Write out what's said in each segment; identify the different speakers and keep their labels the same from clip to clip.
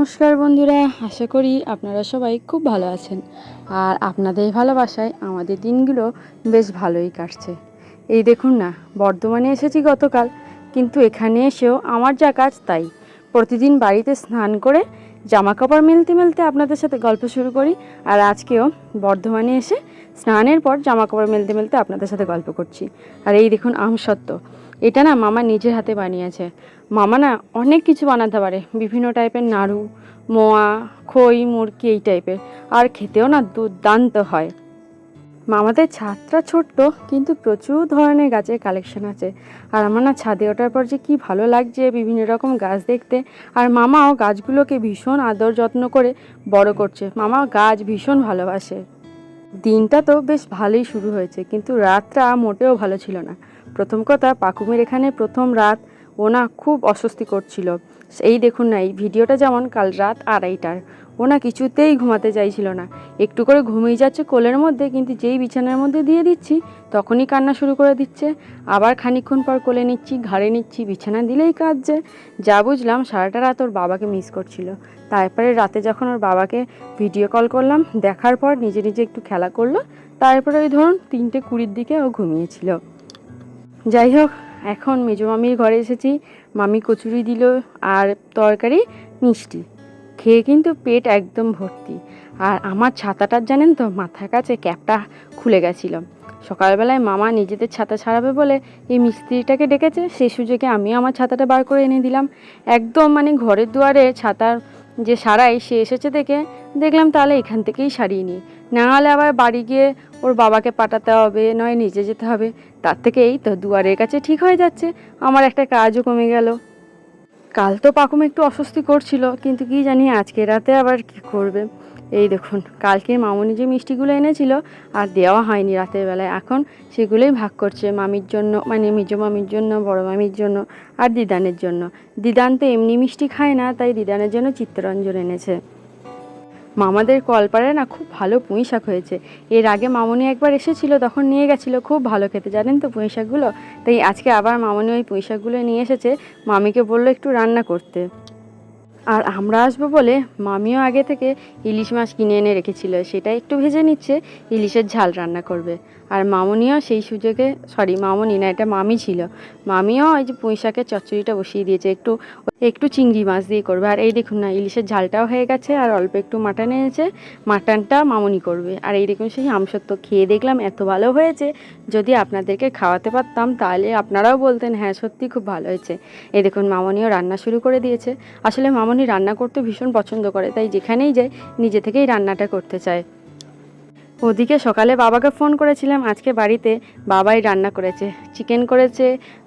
Speaker 1: নমস্কার বন্ধুরা, আশা করি আপনারা সবাই খুব ভালো আছেন। আর আপনাদের ভালোবাসায় আমাদের দিনগুলো বেশ ভালোই কাটছে। এই দেখুন না, বর্ধমানে এসেছি গতকাল, কিন্তু এখানে এসেও আমার যা কাজ তাই। প্রতিদিন বাড়িতে স্নান করে জামা কাপড় মেলতে মেলতে আপনাদের সাথে গল্প শুরু করি। আর আজকেও বর্ধমানে এসে স্নানের পর জামা কাপড় মেলতে মেলতে আপনাদের সাথে গল্প করছি। আর এই দেখুন আমসত্ত্ব, এটা না মামা নিজের হাতে বানিয়েছে। মামা না অনেক কিছু বানাতে পারে, বিভিন্ন টাইপের নাড়ু, মোয়া, খই, মুরকি এই টাইপের। আর খেতেও না দুর্দান্ত হয়। মামাদের ছাদটা ছোট্ট, কিন্তু প্রচুর ধরনের গাছের কালেকশন আছে। আর আমার না ছাদে ওঠার পর যে কী ভালো লাগছে বিভিন্ন রকম গাছ দেখতে। আর মামাও গাছগুলোকে ভীষণ আদর যত্ন করে বড় করছে। মামা গাছ ভীষণ ভালোবাসে। দিনটা তো বেশ ভালোই শুরু হয়েছে, কিন্তু রাতটা মোটেও ভালো ছিল না। প্রথম কথা, পাকুমের এখানে প্রথম রাত ও না খুব অস্বস্তি করছিল। এই দেখুন না, এই ভিডিওটা যেমন কাল রাত 2:30টার। ও না কিছুতেই ঘুমাতে চাইছিল না, একটু করে ঘুমিয়ে যাচ্ছে কোলের মধ্যে, কিন্তু যেই বিছানার মধ্যে দিয়ে দিচ্ছি তখনই কান্না শুরু করে দিচ্ছে। আবার খানিকক্ষণ পর কোলে নিচ্ছি, ঘাড়ে নিচ্ছি, বিছানা দিলেই কাঁদছে। যা বুঝলাম সারাটা রাত ওর বাবাকে মিস করছিল। তারপরে রাতে যখন ওর বাবাকে ভিডিও কল করলাম, দেখার পর নিজে নিজে একটু খেলা করলো। তারপরে ওই ধরুন 3:20 দিকে ও ঘুমিয়েছিল। যাই হোক, এখন মেজো মামির ঘরে এসেছি। মামি কচুরি দিল আর তরকারি, মিষ্টি খেয়ে কিন্তু পেট একদম ভর্তি। আর আমার ছাতাটার জানেন তো, মাথার কাছে ক্যাপটা খুলে গেছিলো। সকালবেলায় মামা নিজেদের ছাতা ছাড়াবে বলে এই মিস্ত্রিটাকে ডেকেছে, সেই সুযোগে আমিও আমার ছাতাটা বার করে এনে দিলাম। একদম মানে ঘরের দুয়ারে ছাতার যে সারাই সে এসেছে দেখলাম তাহলে এখান থেকেই সারিয়ে নিই, না হলে আবার বাড়ি গিয়ে ওর বাবাকে পাঠাতে হবে, নয় নিজে যেতে হবে। তার থেকে এই তো দুয়ারের কাছে ঠিক হয়ে যাচ্ছে, আমার একটা কাজও কমে গেল। কাল তো পাকুম একটু অস্বস্তি করছিল, কিন্তু কি জানি আজকে রাতে আবার কি করবে। এই দেখুন, কালকে মামনি যে মিষ্টিগুলো এনেছিল আর দেওয়া হয়নি রাতের বেলায়, এখন সেগুলোই ভাগ করছে মামির জন্য, মানে মেজো মামির জন্য, বড় মামির জন্য আর দিদানের জন্য। দিদান তো এমনি মিষ্টি খায় না, তাই দিদানের জন্য চিত্তরঞ্জন এনেছে। মামাদের কলপাড়ায় না খুব ভালো পুঁই শাক হয়েছে। এর আগে মামনি একবার এসেছিল, তখন নিয়ে গেছিলো, খুব ভালো খেতে জানেন তো পুঁই শাকগুলো। তাই আজকে আবার মামনি ওই পুঁই শাকগুলো নিয়ে এসেছে, মামিকে বললো একটু রান্না করতে। আর আমরা আসবো বলে মামিও আগে থেকে ইলিশ মাছ কিনে এনে রেখেছিল, সেটা একটু ভেজে নিচ্ছে, ইলিশের ঝাল রান্না করবে। আর মামনিও সেই সুযোগে, সরি মামনি না, এটা মামি ছিল, মামিও ওই যে পুঁই শাকের চচ্চড়িটা বসিয়ে দিয়েছে, একটু একটু চিংড়ি মাছ দিয়ে করবে। আর এই দেখুন না, ইলিশের ঝালটাও হয়ে গেছে, আর অল্প একটু মাটন এনেছে, মাটনটা মামনি করবে। আর এই দেখুন সেই আমসত্ত্ব খেয়ে দেখলাম এত ভালো হয়েছে, যদি আপনাদেরকে খাওয়াতে পারতাম তাহলে আপনারাও বলতেন হ্যাঁ সত্যি খুব ভালো হয়েছে। এই দেখুন মামনিও রান্না শুরু করে দিয়েছে। আসলে মামনি রান্না করতে ভীষণ পছন্দ করে, তাই যেখানেই যায় নিজে থেকেই রান্নাটা করতে চায়। ওদিকে সকালে বাবাকে ফোন করেছিলাম, আজকে বাড়িতে বাবাই রান্না করেছে, চিকেন করেছে,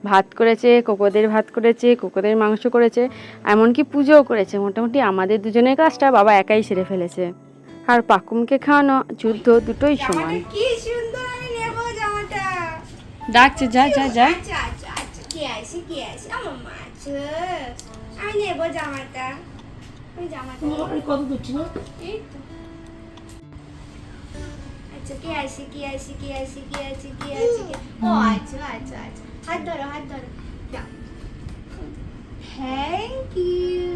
Speaker 1: ভাত করেছে, কোকোদের ভাত করেছে, কোকোদের মাংস করেছে, এমনকি পুজোও করেছে। মোটামুটি আমাদের দুজনের কাজটা বাবা একাই সেরে ফেলেছে। আর পাকুমকে খাওয়ানো যুদ্ধ দুটোই সমান।
Speaker 2: কি সুন্দর, আমি নেব জামাটা।
Speaker 1: ডাকছে, যা যা যা।
Speaker 2: আচ্ছা আচ্ছা আচ্ছা, কে আসে আমার মা আছে, আমি নেব জামাটা। ওই জামাটা
Speaker 3: কত দিচ্ছি না?
Speaker 2: এই তো। আচ্ছা, কে আসে কে আসে কে আসে কে আসে কে আসে ও আচ্ছা আচ্ছা আচ্ছা, হাত ধরো হাত ধরো, যাও। থ্যাংক ইউ,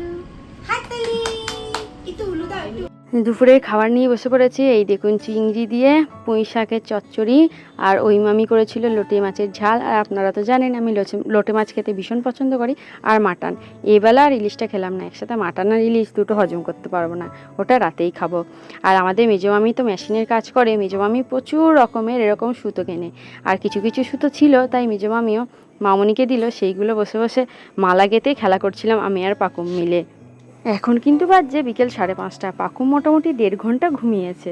Speaker 2: হাততালি। একটু উলু দাও একটু।
Speaker 1: দুপুরে খাবার নিয়ে বসে পড়েছি। এই দেখুন চিংড়ি দিয়ে পুঁই শাকের চচ্চড়ি, আর ওই মামি করেছিল লোটে মাছের ঝাল। আর আপনারা তো জানেন আমি লোটে মাছ খেতে ভীষণ পছন্দ করি। আর মাটন, এবেলা আর ইলিশটা খেলাম না একসাথে, মাটন আর ইলিশ দুটো হজম করতে পারবো না, ওটা রাতেই খাবো। আর আমাদের মেজো মামি তো মেশিনের কাজ করে, মেজো মামি প্রচুর রকমের এরকম সুতো কেনে, আর কিছু কিছু সুতো ছিল, তাই মেজো মামিও মামনিকে দিল, সেইগুলো বসে বসে মালা গেঁথে খেলা করছিলাম আমি আর পাকুম মিলে। এখন কিন্তু বাজছে বিকেল 5:30। পাকুম মোটামুটি 1.5 ঘন্টা ঘুমিয়েছে।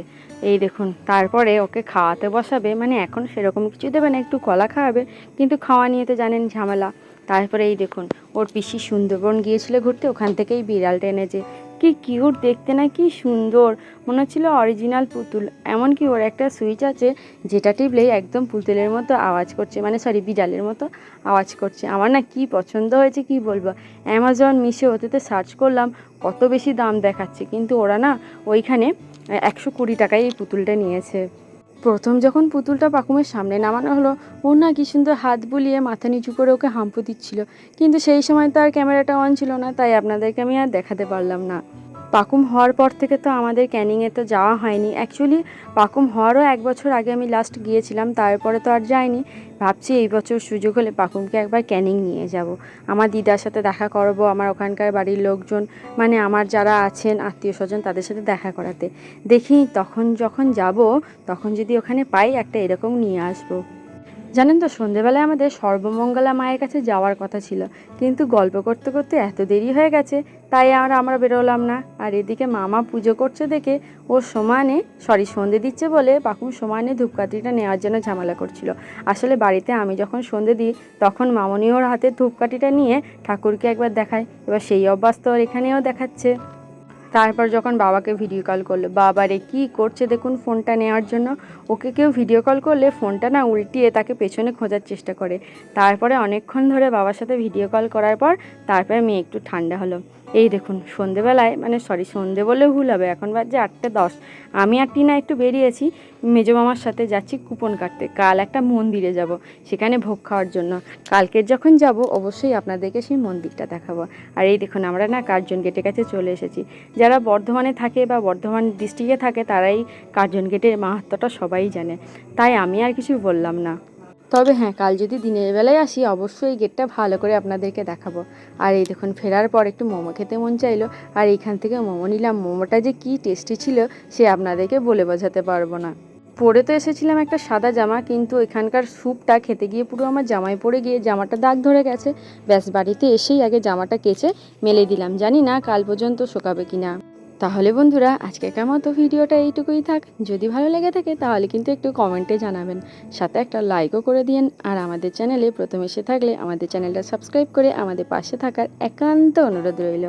Speaker 1: এই দেখুন, তারপরে ওকে খাওয়াতে বসাবে, মানে এখন সেরকম কিছু দেবে না, একটু কলা খাওয়াবে, কিন্তু খাওয়া নিয়ে তো জানেন ঝামেলা। তারপরে এই দেখুন, ওর পিসি সুন্দরবন গিয়েছিল ঘুরতে, ওখান থেকেই বিড়ালটা এনেছে। কি কিউট দেখতে না, কি সুন্দর, মনে হচ্ছিল অরিজিনাল পুতুল। এমনকি ওর একটা সুইচ আছে যেটা টিপলেই একদম পুতুলের মতো আওয়াজ করছে, মানে সরি বিড়ালের মতো আওয়াজ করছে। আমার না কি পছন্দ হয়েছে কি বলবো। অ্যামাজন, মিশো ওতে সার্চ করলাম, কত বেশি দাম দেখাচ্ছে, কিন্তু ওরা না ওইখানে 120 টাকায় এই পুতুলটা নিয়েছে। প্রথম যখন পুতুলটা পাকুমের সামনে নামানো হলো, ও না কি সুন্দর হাত বুলিয়ে মাথা নিচু করে ওকে হাম্পু দিচ্ছিল, কিন্তু সেই সময় তো আর ক্যামেরাটা অন ছিল না, তাই আপনাদেরকে আমি আর দেখাতে পারলাম না। পাকুম হওয়ার পর থেকে তো আমাদের ক্যানিংয়ে তো যাওয়া হয়নি। অ্যাকচুয়ালি পাকুম হওয়ারও 1 বছর আগে আমি লাস্ট গিয়েছিলাম, তারপরে তো আর যাইনি। ভাবছি এই বছর সুযোগ হলে পাকুমকে একবার ক্যানিং নিয়ে যাব, আমার দিদার সাথে দেখা করব, আমার ওখানকার বাড়ির লোকজন মানে আমার যারা আছেন আত্মীয় স্বজন তাদের সাথে দেখা করাতে। দেখি তখন যখন যাব তখন যদি ওখানে পাই একটা এরকম নিয়ে আসবো। জানেন তো সন্ধেবেলায় আমাদের সর্বমঙ্গলা মায়ের কাছে যাওয়ার কথা ছিল, কিন্তু গল্প করতে করতে এত দেরি হয়ে গেছে, তাই আর আমরা বেরোলাম না। আর এদিকে মামা পুজো করছে দেখে ও সন্ধে দিচ্ছে বলে পাকুম সমানে ধূপকাঠিটা নেওয়ার জন্য ঝামেলা করছিল। আসলে বাড়িতে আমি যখন সন্ধে দিই তখন মামনি ওর হাতে ধূপকাঠিটা নিয়ে ঠাকুরকে একবার দেখায়, এবার সেই অভ্যাস তো ওর এখানেও দেখাচ্ছে। তারপর যখন বাবাকে ভিডিও কল করলো, বাবারে কি করছে দেখুন ফোনটা নেওয়ার জন্য। ওকে কেউ ভিডিও কল করলে ফোনটা না উল্টিয়ে তাকে পেছনে খোঁজার চেষ্টা করে। তারপরে অনেকক্ষণ ধরে বাবার সাথে ভিডিও কল করার পর তারপরে মেয়ে একটু ঠান্ডা হলো। এই দেখুন সন্ধেবেলায় সন্ধে বলে ভুল হবে, এখন বাজে 8:10। আমি আর টিনা একটু বেরিয়েছি মেজো মামার সাথে, যাচ্ছি কুপন কাটতে। কাল একটা মন্দিরে যাব, সেখানে ভোগ খাওয়ার জন্য। কালকের যখন যাব অবশ্যই আপনাদেরকে সেই মন্দিরটা দেখাবো। আর এই দেখুন আমরা না কার্জন গেটের কাছে চলে এসেছি। যারা বর্ধমানে থাকে বা বর্ধমান ডিস্ট্রিক্টে থাকে তারাই কার্জন গেটের মাহাত্ম্যটা সবাই জানে, তাই আমি আর কিছু বললাম না। তবে হ্যাঁ, কাল যদি দিনের বেলায় আসি অবশ্যই এই গেটটা ভালো করে আপনাদেরকে দেখাবো। আর এই দেখুন ফেরার পর একটু মোমো খেতে মন চাইলো, আর এইখান থেকে মোমো নিলাম। মোমোটা যে কি টেস্টি ছিল সে আপনাদেরকে বলে বোঝাতে পারবো না। পরে তো এসেছিলাম একটা সাদা জামা, কিন্তু এখানকার স্যুপটা খেতে গিয়ে পুরো আমার জামায় পড়ে গিয়ে জামাটা দাগ ধরে গেছে। ব্যাস বাড়িতে এসেই আগে জামাটা কেচে মেলে দিলাম, জানি না কাল পর্যন্ত শোকাবে কিনা। তাহলে বন্ধুরা আজকের মতো ভিডিওটা এইটুকুই থাক। যদি ভালো লেগে থাকে তাহলে কিন্তু একটু কমেন্টে জানাবেন, সাথে একটা লাইকও করে দিন। আর আমাদের চ্যানেলে প্রথম এসে থাকলে আমাদের চ্যানেলটা সাবস্ক্রাইব করে আমাদের পাশে থাকার একান্ত অনুরোধ রইল।